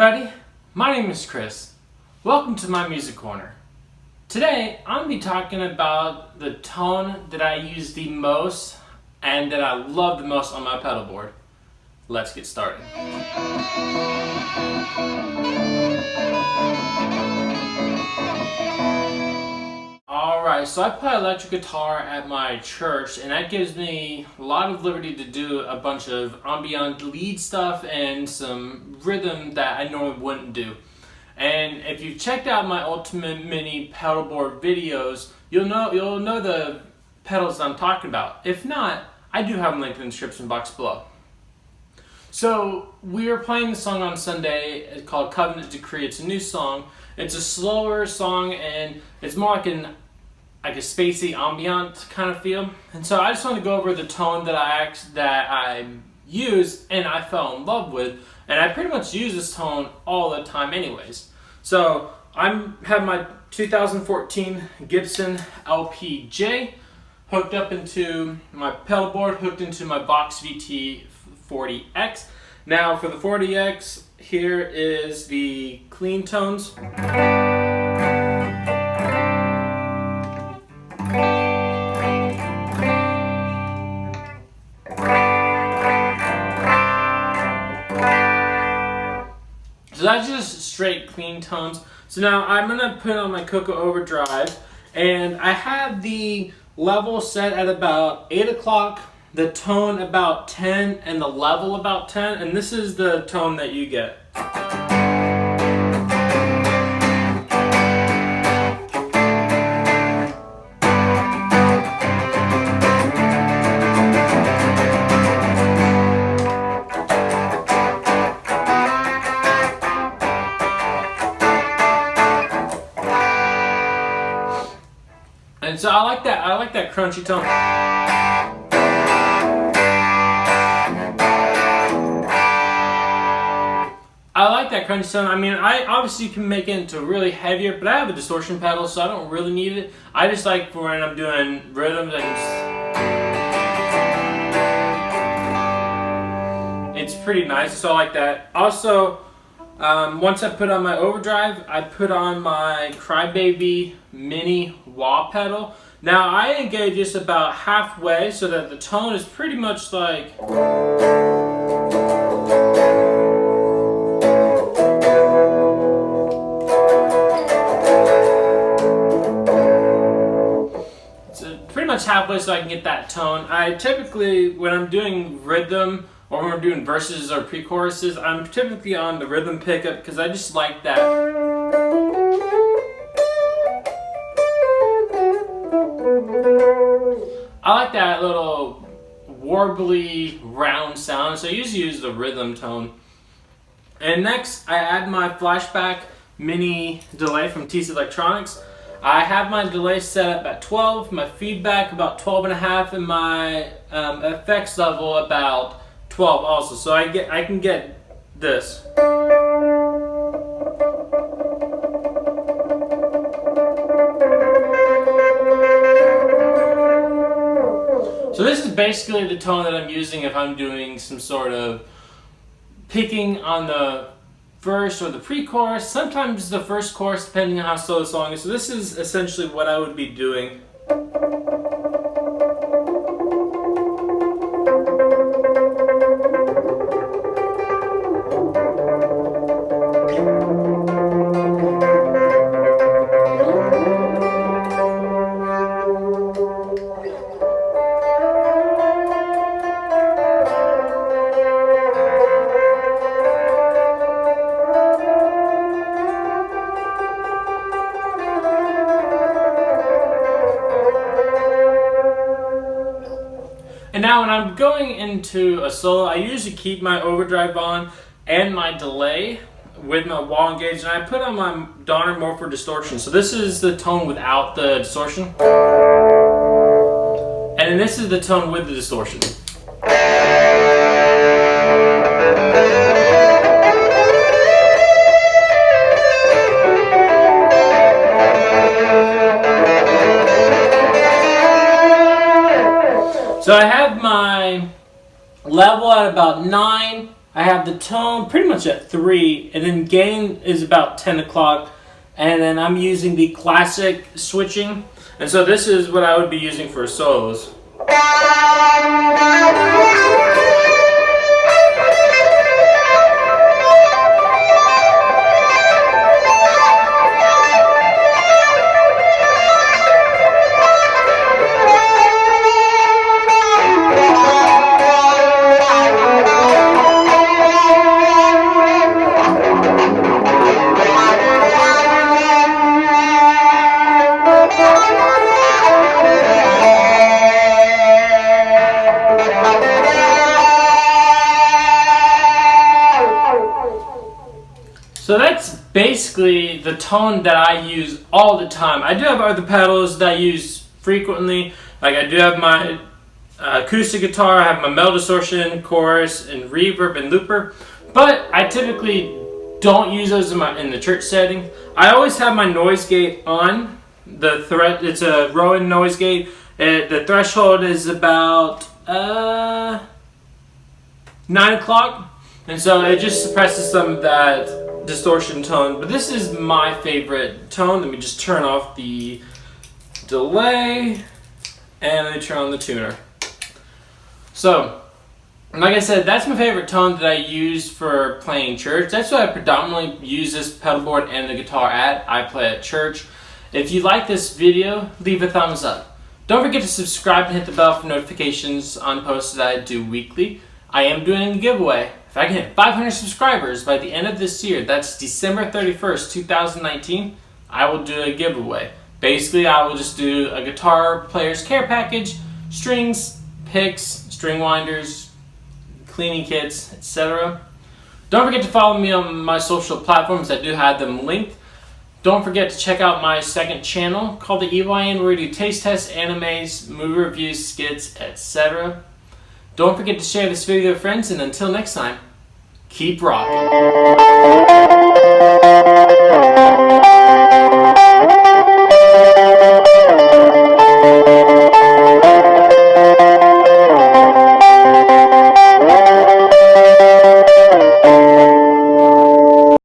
everybody, my name is Chris. Welcome to my music corner. Today I'm going to be talking about the tone that I use the most and that I love the most on my pedal board. Let's get started. Alright, so I play electric guitar at my church, and that gives me a lot of liberty to do a bunch of ambient lead stuff and some rhythm that I normally wouldn't do. And if you've checked out my Ultimate Mini pedal board videos, you'll know the pedals I'm talking about. If not, I do have them linked in the description box below. So we were playing the song on Sunday. It's called Covenant Decree. It's a new song. It's a slower song and it's more like a spacey ambient kind of feel. And so I just want to go over the tone that I use and I fell in love with. And I pretty much use this tone all the time anyways. So I have my 2014 Gibson LPJ hooked up into my pedal board, hooked into my Box VT 40X. Now for the 40X, here is the clean tones. So that's just straight clean tones. So now I'm gonna put on my Coco Overdrive, and I have the level set at about 8 o'clock, the tone about 10, and the level about 10, and this is the tone that you get. And so I like that crunchy tone. I like that crunchy tone. I mean, I obviously can make it into really heavier, but I have a distortion pedal, so I don't really need it. I just like for when I'm doing rhythms, it's pretty nice, so I like that. Also, once I put on my overdrive, I put on my Crybaby Mini wah pedal. Now I engage this about halfway so that the tone is pretty much like pretty much halfway so I can get that tone. I typically, when I'm doing rhythm or when we're doing verses or pre-choruses, I'm typically on the rhythm pickup because I just like that. I like that little warbly round sound, so I usually use the rhythm tone. And next, I add my Flashback Mini delay from TC Electronics. I have my delay set up at 12, my feedback about 12.5, and my effects level about 12 also. So I can get this. So this is basically the tone that I'm using if I'm doing some sort of picking on the verse or the pre-chorus, sometimes the first chorus depending on how slow the song is. So this is essentially what I would be doing. And now when I'm going into a solo, I usually keep my overdrive on and my delay with my wall engaged, and I put on my Donner more for distortion. So this is the tone without the distortion. And then this is the tone with the distortion. So I have my level at about 9, I have the tone pretty much at 3, and then gain is about 10 o'clock, and then I'm using the classic switching, and so this is what I would be using for solos. So that's basically the tone that I use all the time. I do have other pedals that I use frequently. Like I do have my acoustic guitar, I have my metal distortion, chorus, and reverb and looper. But I typically don't use those in the church setting. I always have my noise gate on. It's a Rowan noise gate. The threshold is about 9 o'clock. And so it just suppresses some of that distortion tone, but this is my favorite tone. Let me just turn off the delay and let me turn on the tuner. So, like I said, that's my favorite tone that I use for playing church. That's what I predominantly use this pedal board and the guitar at. I play at church. If you like this video, leave a thumbs up. Don't forget to subscribe and hit the bell for notifications on posts that I do weekly. I am doing a giveaway. If I can hit 500 subscribers by the end of this year, that's December 31st, 2019, I will do a giveaway. Basically, I will just do a guitar player's care package, strings, picks, string winders, cleaning kits, etc. Don't forget to follow me on my social platforms. I do have them linked. Don't forget to check out my second channel called The Evil Ian, where we do taste tests, animes, movie reviews, skits, etc. Don't forget to share this video with friends, and until next time, keep rocking.